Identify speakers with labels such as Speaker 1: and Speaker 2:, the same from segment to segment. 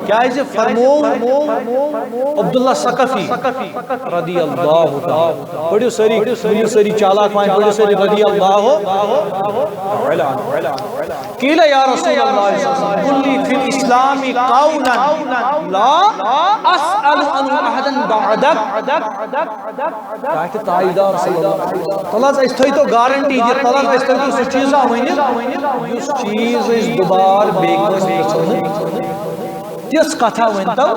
Speaker 1: کیا فرمو عبداللہ ثقفی رضی اللہ تعالی پڑھو سری چالاک وائن پڑھو سری رضی اللہ قیل یا رسول اللہ قلی فی الاسلام قولا لا اسأل عن احدا بعدک کہتے تائیدار صلی اللہ علیہ وسلم طلعت اس تھوئی تو گارنٹی دی طلعت اس تھوئی تو سو چیزا ہوئی اس چیز اس دوبار بیگوز بچھونے تس کتھا ونتو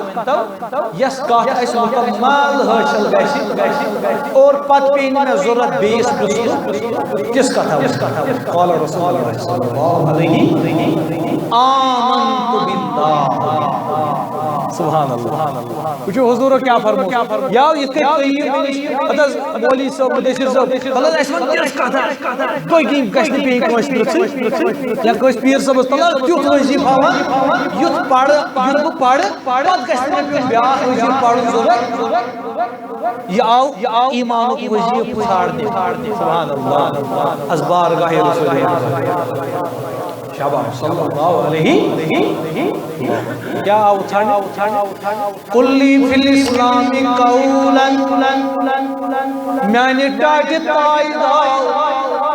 Speaker 1: یس کتھ اس مکمل حاصل گژھِ اور پتہ پیٚیہِ نہٕ مےٚ ضرورت بیٚیِس پرٛژھنُک تِژھ کتھا قال رسول اللہ صلی اللہ علیہ آمنت باللہ سبحان اللہ وچھو حضور کیا فرمو یا یِتھ کٔنۍ تُہۍ مولوی صٲب مدثر صٲب طلعت اَسہِ ووٚن تِژھ کتھا تُہۍ کِہیٖنۍ گژھِ نہٕ بیٚیہِ کٲنٛسہِ پرٛژھٕنۍ یا کٲنٛسہِ پیٖر صٲبس طلعت تیُتھ وظیٖفہٕ ہاوان یُتھ پرٕ پڑھ پتہ گژھِ نہٕ پیٚون بیٛاکھ وظیٖفہٕ پرُن ضروٗرت یہ آو ایمانُک وظیٖفہٕ ژھانڈنہِ سبحان اللہ از بارگاہِ رسول اللہ شاباش صلی اللہ علیہ کیا آو ژھانڈنہِ قلی فی الاسلام قولا میانہِ ٹاٹہِ تایدار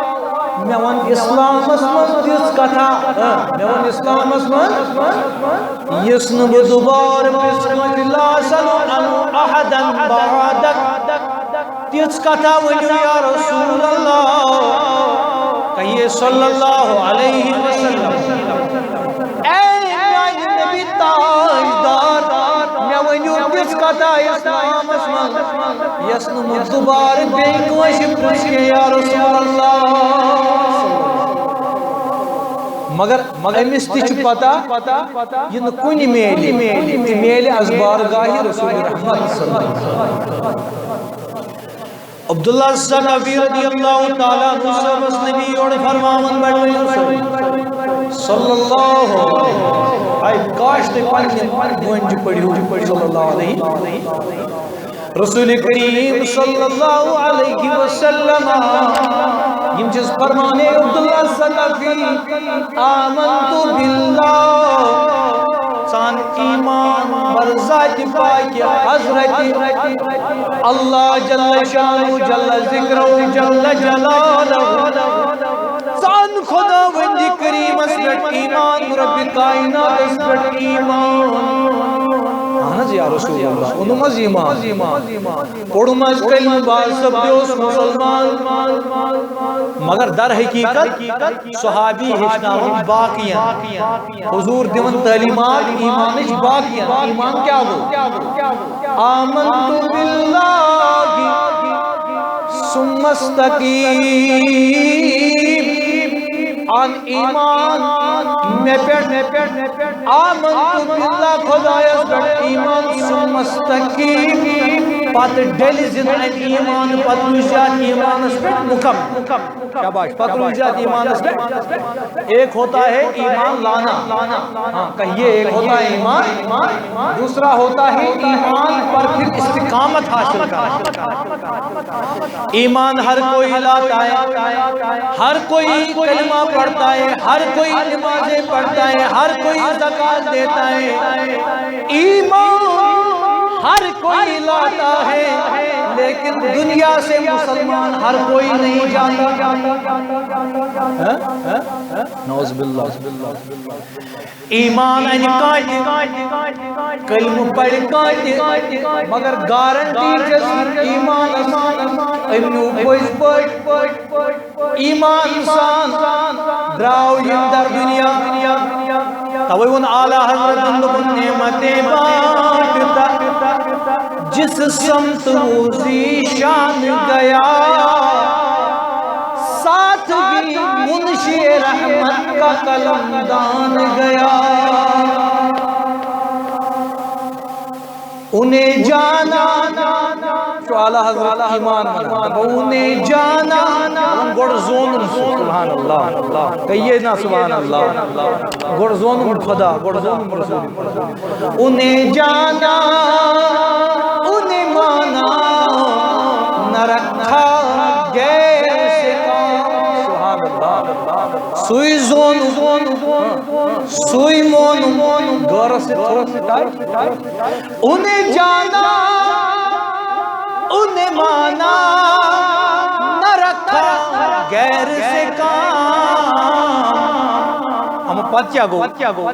Speaker 1: میں ون اسلامس من تِژھ کتھا میں ون اسلامس من یس نہٕ بہٕ دُبارٕ پرٛژھٕ لا اسألُ عن احدا بعدک تِژھ کتھا ؤنِو یا رسول اللہ کہیے صلی اللہ علیہ وسلم اے میانہِ نبی تاجدار مےٚ ؤنِو تِژھ کتھا اسلامس من یس نہٕ بہٕ دُبارٕ بیٚیہِ کٲنٛسہِ پرٛژھٕ یا رسول اللہ مگر امس تہ پتہ یہ نہ کُنہِ میلہِ از بارگاہِ رسول رحمت صلی اللہ علیہ وسلم عبداللہ ثقفی رضی اللہ تعالیٰ عنہ صحابس نبی اور فرماون بڑھ صلی اللہ علیہ کاش تے پنج گونج پڑھیو صلی اللہ علیہ رسول کریم صلی اللہ علیہ وسلم یم چیز فرمانے عبداللہ ثقفی آمنت باللہ سان ایمان برزات پاک حضرت اللہ جل شانہ جل ذکرہ جل جلالہ سان خدا وند کریم اس پر ایمان رب کائنات اس پر ایمان یا رسول اللہ انمز ایمان پڑھمز کلمہ باز سب دیوس مسلمان مگر در حقیقت صحابی ہشناون باقیاں حضور دیون تعلیمات ایمانش باقیاں ایمان کیا ہو آمنت باللہ ثم استقیم آن ایمان میں پیٹ آمنت باللہ خدایس پیٹ ایمان ثم استقیم پت ڈیلی زندگی ایمان پت روزیات ایمان اس پیٹ مکم شاباش پت روزیات ایمان اس پیٹ ایک ہوتا ہے ایمان لانا کہیے ایک ہوتا ہے ایمان دوسرا ہوتا ہے ایمان پر پھر استقامت حاصل کرنا ایمان ہر کوئی لاتا ہے ہر کوئی کلمہ پڑھتا ہے ہر کوئی نمازیں پڑھتا ہے ہر کوئی زکات دیتا ہے ایمان ہر کوئی لاتا ہے لیکن دنیا سے مسلمان ہر کوئی نہیں جاتا نعوذ باللہ ایمان کلمہ پڑھ کانٹہِ مگر گارنٹی جس ایمان امنو پٔزۍ ایمان سان دراو یم در دنیا توے ون اعلی حضرت دوٚپُن نعمتیں بانٹتا جس سمت وہ شان گیا ساتھ بھی منشی رحمت کا قلم دان گیا انہیں جانا جو اعلی حضرت ایمان انہیں جانا گوڑ زون سبحان اللہ کہیے نا سبحان اللہ گوڑ زون خدا گوڑ زون رسول انہیں جانا انہیں مانا نہ رکھا غیر سے کام سبحان اللہ سوئی زون سوئی مون گور سے انہیں جانا انہیں مانا نہ رکھا غیر سے کام ہم پت کیا گو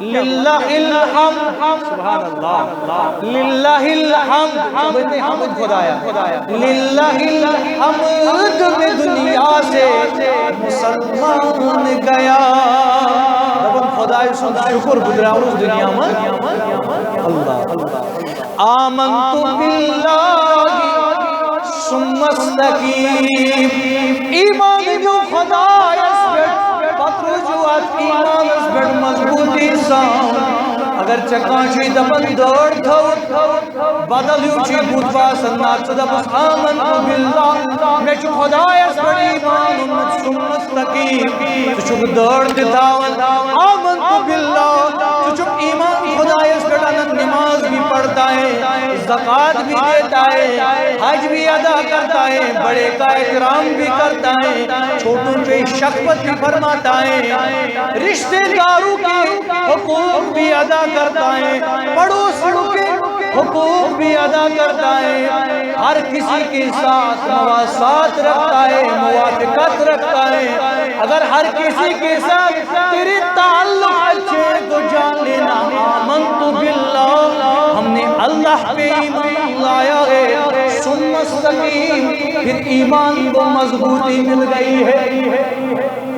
Speaker 1: للہ الحمد سبحان اللہ للہ الحمد حمد خدایا للہ الحمد میں دنیا سے مسلمان گیا دبن خدای سن شکر گزراؤ اس دنیا میں اللہ آمنت باللہ ثم استقیم ایمان جو خدای پتر جو ایمان اس بڑھ مضبوطی سان اگر چکانچی دبن دوڑ تھو بدل یوچی بود باسن ناچ دبس آمنت باللہ میں چو خدای اس بڑھ ایمان امت ثم استقیم تو چو دوڑ داون آمنت باللہ تو چو ایمان خدای اس بڑھ نماز بھی پڑھتا ہے زکاة بھی دیتا ہے حج بھی ادا کرتا ہے بڑے کا احترام بھی کرتا ہے چھوٹوں پہ شفقت بھی فرماتا ہے رشتہ داروں کے حقوق بھی ادا کرتا ہے پڑوسیوں کے حقوق بھی ادا کرتا ہے ہر کسی کے ساتھ مواسات رکھتا ہے موافقت رکھتا ہے اگر ہر کسی کے ساتھ تیرے تعلق اچھے تو جان لینا آمنت باللہ ہم نے اللہ پہ ایمان لایا ہے ثم استقیم پھر ایمان کو مضبوطی مل گئی ہے